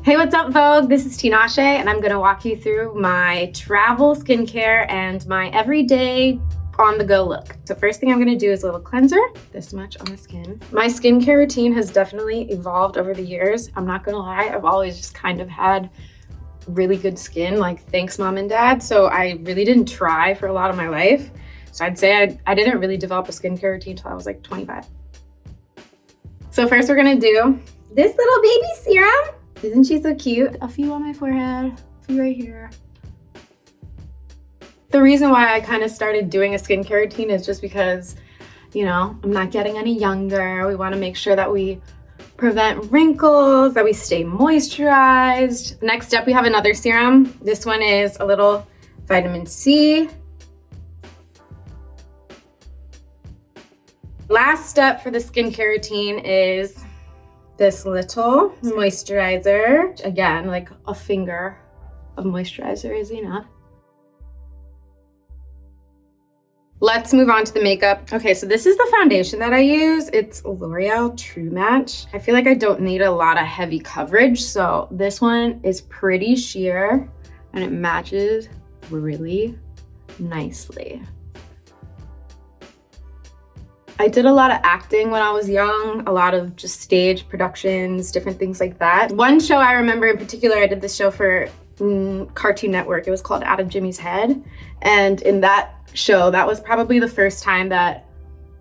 Hey, what's up, Vogue? This is Tinashe, and I'm gonna walk you through my travel skincare and my everyday on-the-go look. So first thing I'm gonna do is a little cleanser, this much on the skin. My skincare routine has definitely evolved over the years. I'm not gonna lie, I've always just kind of had really good skin, like thanks mom and dad. So I really didn't try for a lot of my life. So I'd say I didn't really develop a skincare routine until I was like 25. So first we're gonna do this little baby serum. Isn't she so cute? A few on my forehead, a few right here. The reason why I kind of started doing a skincare routine is just because, you know, I'm not getting any younger. We want to make sure that we prevent wrinkles, that we stay moisturized. Next up, we have another serum. This one is a little vitamin C. Last step for the skincare routine is this little moisturizer. Again, like a finger of moisturizer is enough. Let's move on to the makeup. Okay, so this is the foundation that I use. It's L'Oreal True Match. I feel like I don't need a lot of heavy coverage, so this one is pretty sheer and it matches really nicely. I did a lot of acting when I was young, a lot of just stage productions, different things like that. One show I remember in particular, I did this show for Cartoon Network. It was called Out of Jimmy's Head. And in that show, that was probably the first time that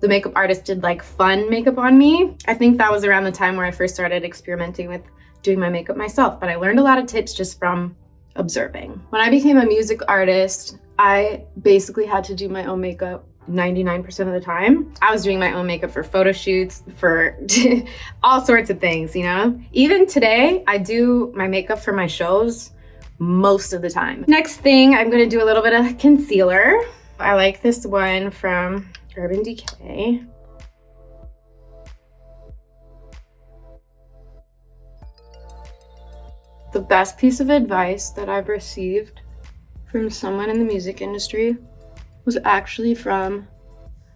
the makeup artist did like fun makeup on me. I think that was around the time where I first started experimenting with doing my makeup myself, but I learned a lot of tips just from observing. When I became a music artist, I basically had to do my own makeup 99% of the time. I was doing my own makeup for photo shoots, for all sorts of things, you know? Even today, I do my makeup for my shows most of the time. Next thing, I'm gonna do a little bit of concealer. I like this one from Urban Decay. The best piece of advice that I've received from someone in the music industry was actually from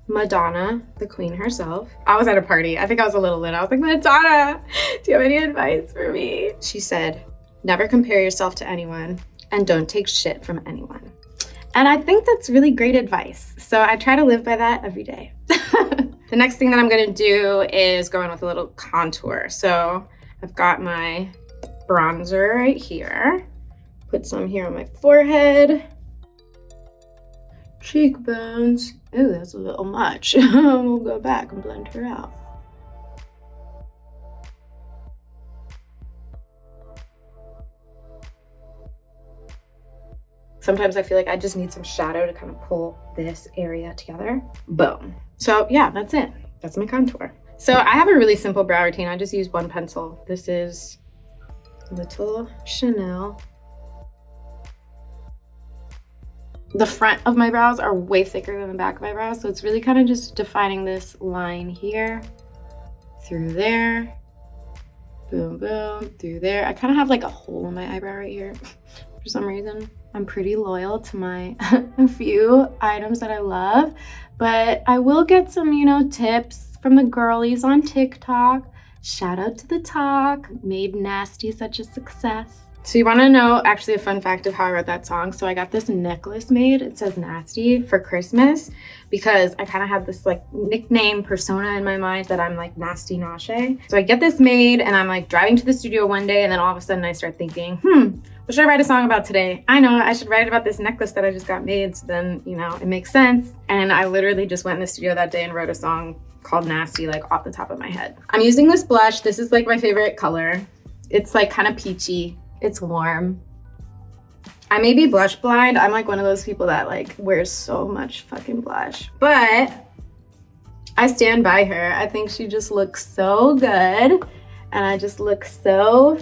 Madonna, the queen herself. I was at a party. I think I was a little lit. I was like, Madonna, do you have any advice for me? She said, never compare yourself to anyone and don't take shit from anyone. And I think that's really great advice. So I try to live by that every day. The next thing that I'm gonna do is go in with a little contour. So I've got my bronzer right here. Put some here on my forehead. Cheekbones. Ooh, that's a little much. We'll go back and blend her out. Sometimes I feel like I just need some shadow to kind of pull this area together. Boom. So yeah, that's it. That's my contour. So I have a really simple brow routine. I just use one pencil. This is Little Chanel. The front of my brows are way thicker than the back of my brows, so it's really kind of just defining this line here, through there, boom, boom, through there. I kind of have like a hole in my eyebrow right here for some reason. I'm pretty loyal to my few items that I love, but I will get some, you know, tips from the girlies on TikTok. Shout out to the talk, made nasty such a success. So you want to know actually a fun fact of how I wrote that song. So I got this necklace made, it says Nasty, for Christmas because I kind of had this like nickname persona in my mind that I'm like Nasty Nashe. So I get this made and I'm like driving to the studio one day and then all of a sudden I start thinking, what should I write a song about today? I know I should write about this necklace that I just got made, so then, you know, it makes sense. And I literally just went in the studio that day and wrote a song called Nasty, like off the top of my head. I'm using this blush. This is like my favorite color. It's like kind of peachy. It's warm. I may be blush blind. I'm like one of those people that like wears so much fucking blush, but I stand by her. I think she just looks so good and I just look so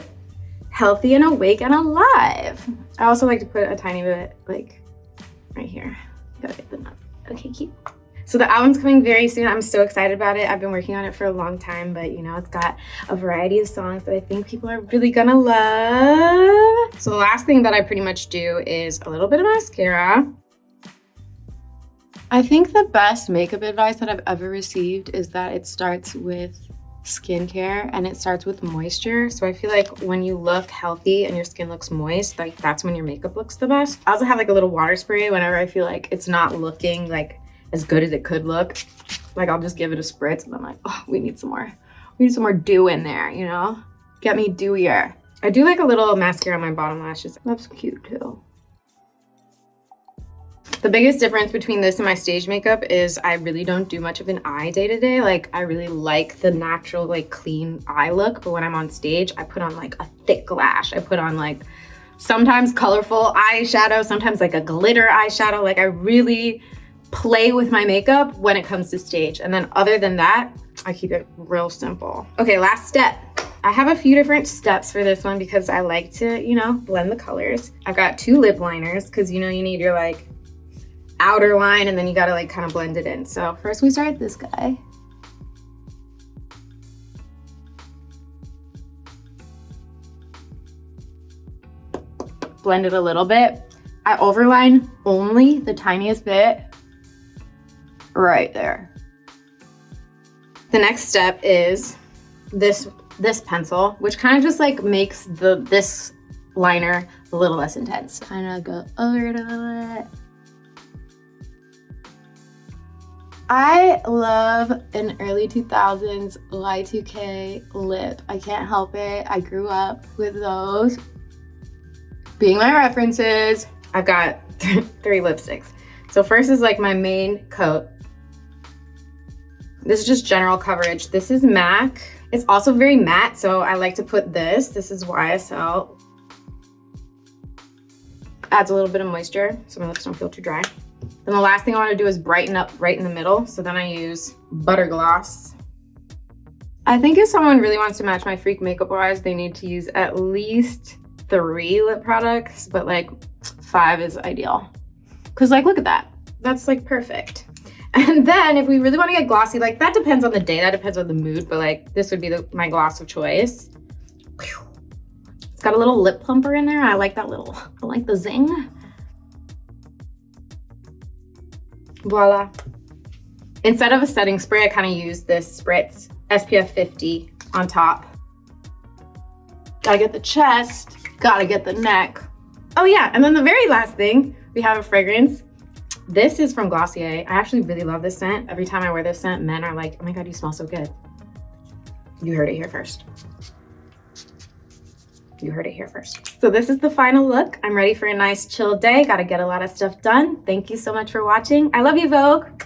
healthy and awake and alive. I also like to put a tiny bit like right here. Gotta get the nuts. Okay, cute. So the album's coming very soon. I'm so excited about it. I've been working on it for a long time, but you know, it's got a variety of songs that I think people are really gonna love. So the last thing that I pretty much do is a little bit of mascara. I think the best makeup advice that I've ever received is that it starts with skincare, and it starts with moisture. So I feel like when you look healthy and your skin looks moist, like that's when your makeup looks the best. I also have like a little water spray whenever I feel like it's not looking like as good as it could look. Like I'll just give it a spritz and I'm like, oh, we need some more dew in there, you know? Get me dewier. I do like a little mascara on my bottom lashes. That's cute too. The biggest difference between this and my stage makeup is I really don't do much of an eye day to day. Like I really like the natural, like clean eye look. But when I'm on stage, I put on like a thick lash. I put on like sometimes colorful eyeshadow, sometimes like a glitter eyeshadow. Like I really play with my makeup when it comes to stage. And then other than that, I keep it real simple. Okay, last step. I have a few different steps for this one because I like to, you know, blend the colors. I've got 2 lip liners because, you know, you need your like outer line and then you gotta like kind of blend it in. So first we start with this guy. Blend it a little bit. I overline only the tiniest bit right there. The next step is this pencil, which kind of just like makes this liner a little less intense. Kind of go over it a little bit. I love an early 2000s Y2K lip. I can't help it. I grew up with those being my references. I've got 3 lipsticks. So first is like my main coat. This is just general coverage. This is MAC. It's also very matte, so I like to put this. This is YSL. Adds a little bit of moisture so my lips don't feel too dry. Then the last thing I want to do is brighten up right in the middle. So then I use Butter Gloss. I think if someone really wants to match my freak makeup wise, they need to use at least 3 lip products, but like 5 is ideal. Cause like, look at that. That's like perfect. And then if we really want to get glossy, like that depends on the day, that depends on the mood, but like this would be my gloss of choice. It's got a little lip plumper in there. I like that little, I like the zing. Voila. Instead of a setting spray, I kind of use this spritz SPF 50 on top. Gotta get the chest, gotta get the neck. Oh yeah, and then the very last thing, we have a fragrance. This is from Glossier. I actually really love this scent. Every time I wear this scent, men are like, oh my God, you smell so good. You heard it here first. You heard it here first. So this is the final look. I'm ready for a nice chill day. Gotta get a lot of stuff done. Thank you so much for watching. I love you, Vogue.